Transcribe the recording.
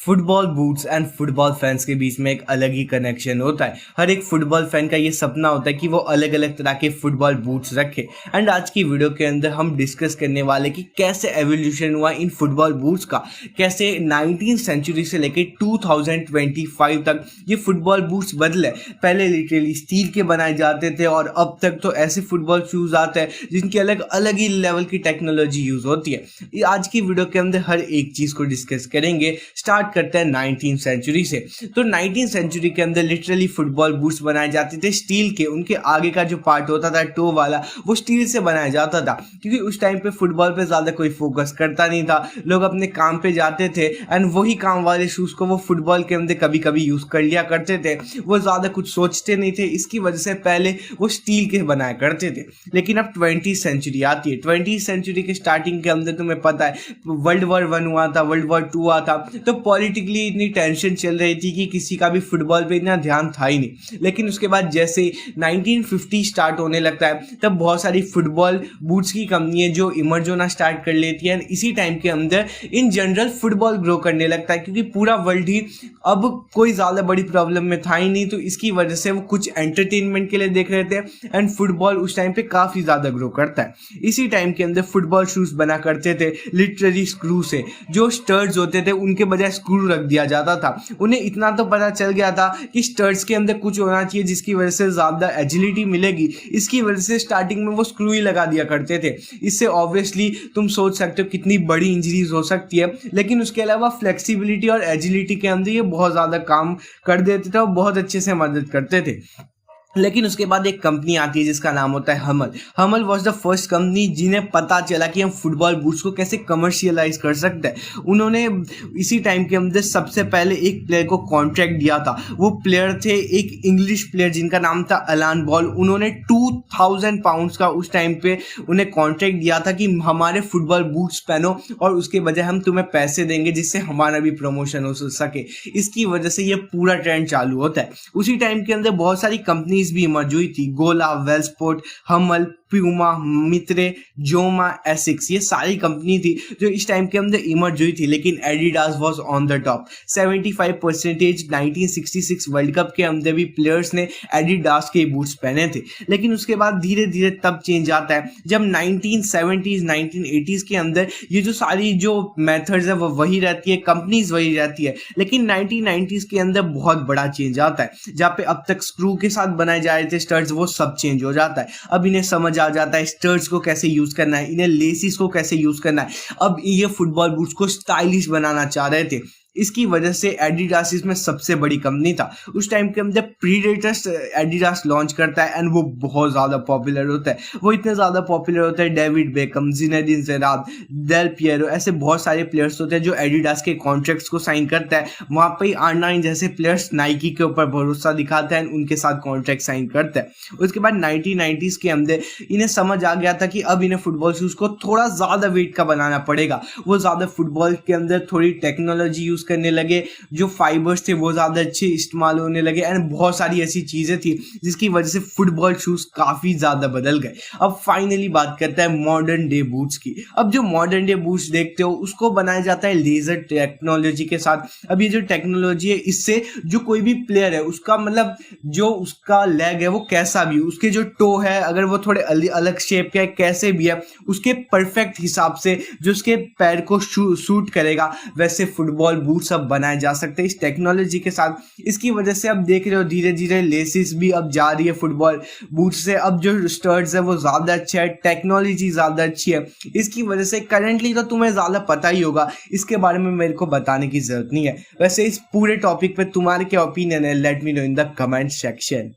Football boots and football fans के बीच में एक अलग ही कनेक्शन होता है। हर एक फुटबॉल फैन का ये सपना होता है कि वो अलग अलग तरह के फुटबॉल बूट्स रखे। एंड आज की वीडियो के अंदर हम डिस्कस करने वाले कि कैसे एवोल्यूशन हुआ इन फुटबॉल बूट्स का, कैसे 19th सेंचुरी से लेके 2025 तक ये फुटबॉल बूट्स बदले। पहले लिटरली स्टील के बनाए जाते थे और अब तक तो ऐसे फुटबॉल शूज आते हैं जिनकी अलग अलग ही लेवल की टेक्नोलॉजी यूज होती है। आज की वीडियो के अंदर हर एक चीज को डिस्कस करेंगे। स्टार्ट करते हैं 19th सेंचुरी से। तो 19th सेंचुरी के अंदर लिटरली फुटबॉल बूट्स बनाए जाते थे स्टील के। उनके आगे का जो पार्ट होता था टो वाला, वो स्टील से बनाया जाता था, क्योंकि उस टाइम पे फुटबॉल पे ज्यादा कोई फोकस करता नहीं था। लोग अपने काम पे जाते थे एंड वही काम वाले शूज को वो फुटबॉल के अंदर कभी कभी यूज कर लिया करते थे। वो ज्यादा कुछ सोचते नहीं थे, इसकी वजह से पहले वो स्टील के बनाया करते थे। लेकिन अब 20th सेंचुरी आती है। 20th सेंचुरी के स्टार्टिंग के अंदर तुम्हें पता है वर्ल्ड वॉर 1 हुआ था, वर्ल्ड वॉर 2 हुआ था, तो पॉलिटिकली इतनी टेंशन चल रही थी कि किसी का भी फुटबॉल पे इतना ध्यान था ही नहीं। लेकिन उसके बाद जैसे 1950 स्टार्ट होने लगता है, तब बहुत सारी फुटबॉल बूट्स की कंपनी जो इमर्ज होना स्टार्ट कर लेती है। इसी टाइम के अंदर इन जनरल फुटबॉल ग्रो करने लगता है, क्योंकि पूरा वर्ल्ड ही अब कोई ज़्यादा बड़ी प्रॉब्लम में था ही नहीं, तो इसकी वजह से वो कुछ एंटरटेनमेंट के लिए देख रहे थे एंड फुटबॉल उस टाइम पे काफ़ी ज़्यादा ग्रो करता है। इसी टाइम के अंदर फुटबॉल शूज़ बना करते थे लिटरली स्क्रू से। जो स्टर्ड्स होते थे उनके बजाय स्क्रू रख दिया जाता था। उन्हें इतना तो पता चल गया था कि स्टर्ड्स के अंदर कुछ होना चाहिए जिसकी वजह से ज़्यादा एजिलिटी मिलेगी। इसकी वजह से स्टार्टिंग में वो स्क्रू ही लगा दिया करते थे। इससे ऑब्वियसली तुम सोच सकते हो कितनी बड़ी इंजरीज हो सकती है, लेकिन उसके अलावा फ्लेक्सिबिलिटी और एजिलिटी के अंदर ये बहुत ज़्यादा काम कर देते थे और बहुत अच्छे से मदद करते थे। लेकिन उसके बाद एक कंपनी आती है जिसका नाम होता है हमल। हमल वॉज द फर्स्ट कंपनी जिन्हें पता चला कि हम फुटबॉल बूट्स को कैसे कमर्शियलाइज कर सकते हैं। उन्होंने इसी टाइम के अंदर सबसे पहले एक प्लेयर को कॉन्ट्रैक्ट दिया था। वो प्लेयर थे एक इंग्लिश प्लेयर जिनका नाम था अलान बॉल। उन्होंने 2000 पाउंड्स का उस टाइम पे उन्हें कॉन्ट्रैक्ट दिया था कि हमारे फुटबॉल बूट्स पहनो और उसके बजाय हम तुम्हें पैसे देंगे जिससे हमारा भी प्रमोशन हो सके। इसकी वजह से ये पूरा ट्रेंड चालू होता है। उसी टाइम के अंदर बहुत सारी कंपनी भी इमर्ज हुई थी। गोला, वेलस्पोर्ट, हमल, प्यूमा, मित्रे, जोमा, एसिक्स, ये सारी कंपनी थी जो इस टाइम के अंदर इमर्ज हुई थी। लेकिन Adidas was on the top. 75% 1966 world cup के अंदर भी प्लेयर्स ने एडिडास के बूट्स पहने थे। लेकिन उसके बाद धीरे धीरे तब चेंज आता है जब 1970s 1980s के अंदर ये जो सारी जो मेथड्स है वो वही रहती है, कंपनीज वही रहती है। लेकिन 1990s के अंदर बहुत बड़ा चेंज आता है, जहाँ पे अब तक स्क्रू के साथ बनाए जा रहे थे स्टड्स, वो सब चेंज हो जाता है। अब इन्हें समझ आ जाता है स्टड्स को कैसे यूज करना है, इन्हें लेसिस को कैसे यूज करना है। अब ये फुटबॉल बूट्स को स्टाइलिश बनाना चाह रहे थे। इसकी वजह से एडिडास इसमें सबसे बड़ी कंपनी था। उस टाइम के अंदर प्रीडेटर्स एडिडास लॉन्च करता है एंड वो बहुत ज़्यादा पॉपुलर होता है। वो इतने ज़्यादा पॉपुलर होता है, David Beckham, Zinedine Zidane, Del Piero, ऐसे बहुत सारे प्लेयर्स होते हैं जो एडिडास के कॉन्ट्रैक्ट्स को साइन करता है। वहाँ पर ही R9 जैसे प्लेयर्स नाइकी के ऊपर भरोसा दिखाते हैं, उनके साथ कॉन्ट्रैक्ट साइन करते हैं। उसके बाद 1990s के अंदर इन्हें समझ आ गया था कि अब इन्हें फुटबॉल शूज़ को थोड़ा ज़्यादा वेट का बनाना पड़ेगा। वो ज़्यादा फुटबॉल के अंदर थोड़ी टेक्नोलॉजी यूज़ करने लगे, जो फाइबर्स थे वो ज्यादा अच्छे इस्तेमाल होने लगे एंड बहुत सारी ऐसी चीजें थी जिसकी वजह से फुटबॉल शूज काफी ज्यादा बदल गए। अब फाइनली बात करते हैं मॉडर्न डे बूट्स की। अब जो मॉडर्न डे बूट्स देखते हो उसको बनाया जाता है लेजर टेक्नोलॉजी के साथ। अब ये जो टेक्नोलॉजी है, इससे जो कोई भी प्लेयर है उसका मतलब जो उसका लेग है वो कैसा भी, उसके जो टो है अगर वो थोड़े अलग शेप के कैसे भी है, उसके परफेक्ट हिसाब से जो उसके पैर को सूट करेगा वैसे फुटबॉल बूट्स अब बनाए जा सकते हैं इस टेक्नोलॉजी के साथ। इसकी वजह से अब देख रहे हो धीरे धीरे लेसिस भी अब जा रही है फुटबॉल बूट्स से। अब जो स्टड्स है वो ज्यादा अच्छा है, टेक्नोलॉजी ज्यादा अच्छी है। इसकी वजह से करंटली तो तुम्हें ज्यादा पता ही होगा, इसके बारे में मेरे को बताने की जरूरत नहीं है। वैसे इस पूरे टॉपिक पे तुम्हारे क्या ओपिनियन है, let me know in the comment section.